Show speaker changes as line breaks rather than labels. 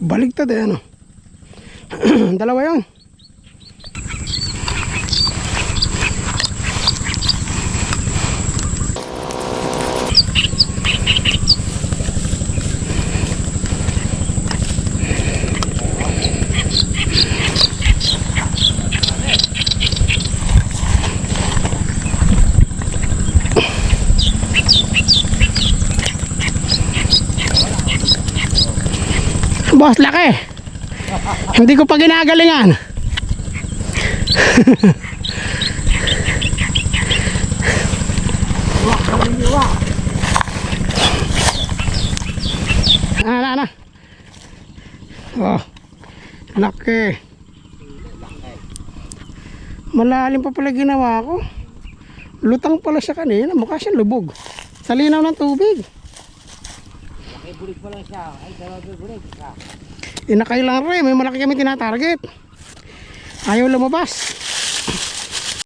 Baligtad eh, ano. Dalawa yun. Boss, laki. Hindi ko pa ginagalingan. Ano. Oh, laki. Malalim pa pala ginawa ko. Lutang pala siya kanina. Mukha siyang lubog. Sa linaw ng tubig.
Bulig pa lang siya. Ay, dalawang bulig.
Inakay lang rin. May malaki kami tinatarget. Ayaw lumabas.